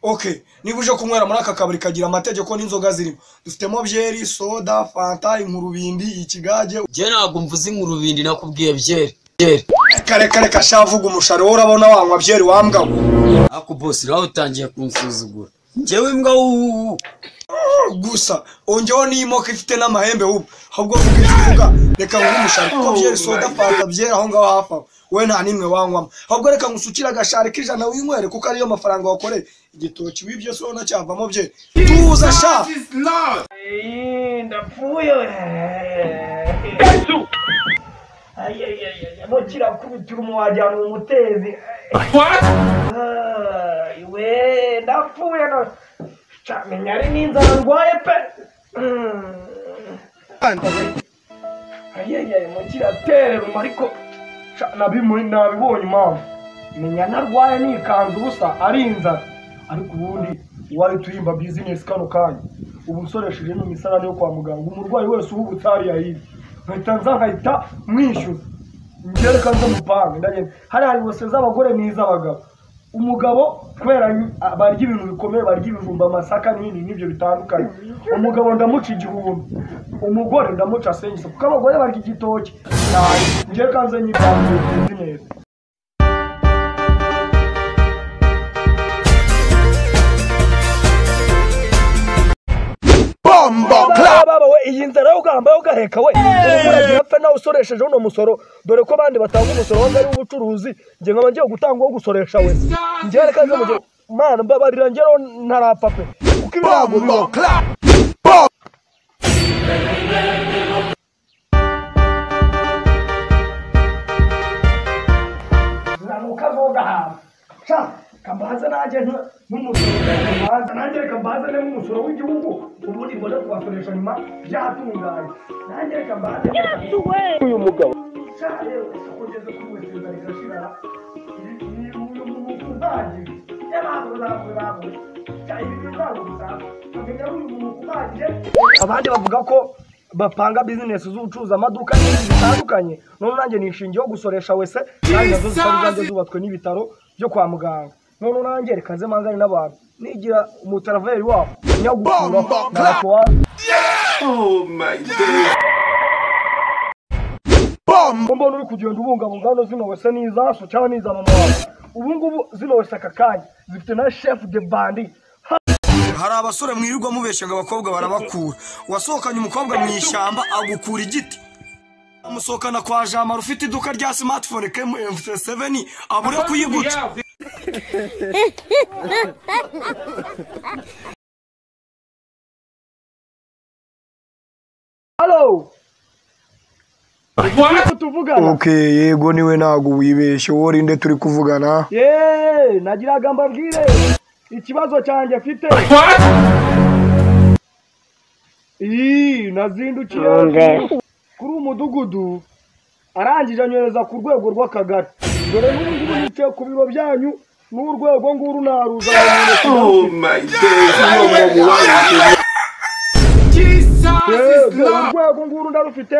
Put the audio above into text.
Okay, niba uje kunywera muri aka kabari kagira amategeko n'inzoga zirimo. Dufitemo byeri, soda, fanta, inkurubindi, ikigage. Je ntabwo mvuze inkurubindi nakubwiye byeri. Kare kashavuga umushare wo urabona wanywa byeri wambwa. Ako boss raho utangiye kunsuzugura. Jewe imbwa gusa ongeho n'imoka ifite n'amahembe ubu. Ahubwo vuga reka ngo umushare ko byeri, soda, fanta, byeri aho ngaho hafa. We nta nimwe wanywamo. Ahubwo reka ngusukira agashare k'ijana winywere kuko ariyo mafaranga wakoreye. Igitoki wibye so na cyavamo bye. Tuza sha. Ndapfuye. Mukira kubitira umwajyana umutezi. Iwe ndapfuye no. Chamenya ari ninzara ndwaye pe. Mukira tere ariko nabibonye impamvu. Menya narwaye nikanze ubusa ari inzara. Ariko ubundi wari tuyimba business kano kanya ubu nsoresheje mu misarane yo kwa muganga umurwayi wese ubu butari yahiye nkahita mwishyuza ngere kanze mupanga ndagenda hari bose z'abagore n'iz'abagabo umugabo kwera barya ibintu bikomeye barya ibijumba amasaka n'ibyo bitandukanye umugabo ndamuca igihumbi umugore ndamuca senyisa kuko abagore barya igitoki ngere kanze nyipanga business baba we iyi nzara yo gamba ugaheka we umuragira apfa nawe usoresheje uno musoro dore ko abandi batanga umusoro wangari w'ubucuruzi nge nkaba ngiye gutanga wo gusoresha we ngiye reka nze muje mana mbabarira ngero ntarapfa pe kuko ibirago bibaho nanuka zoga ha sha kambaza naje n'umusoro nanjye kambaza n'umusoro w'igihugu ubundi mbona twakoresha nyuma byatunganye nanjye kambaza uyu mugabo sha rero kugeza ku wese arashira uyu muntu ntaje abandi bavuga ko bapanga business z'ubucuruza amaduka n'ibindi bitandukanye none nanjye nishingiye yo gusoresha wese kandi nazo zikaba zubatswe n'ibitaro byo kwa muganga none nanjye reka nze manzani n'abantu nigira umutaraveri wabo nyagukura narakwa oh my god mbona uri kugenda ubungabunga no zino wese nizaso cyangwa niza mama wawe ubu ngubu zino wese akakanya zifite na chef de bandi hari abasore mwirirwa mubesha ngo abakobwa barabakura wasohokanye umukobwa mu ishyamba agukura igiti amusohokana kwa Jamara ufite iduka rya smartphone KM7 abure kuyiguca Hello Okay, yego niwe nago wibeshe wori nde turi kuvugana nagiraga mbabwire ikibazo cyanjye afite nazindukiye kuri umudugudu arangije anyohereza ku rwego rw'akagari dore n'ubu nicaye ku biro byanyu n'urwego nguru naruza oh my god urwego nguru ndarufite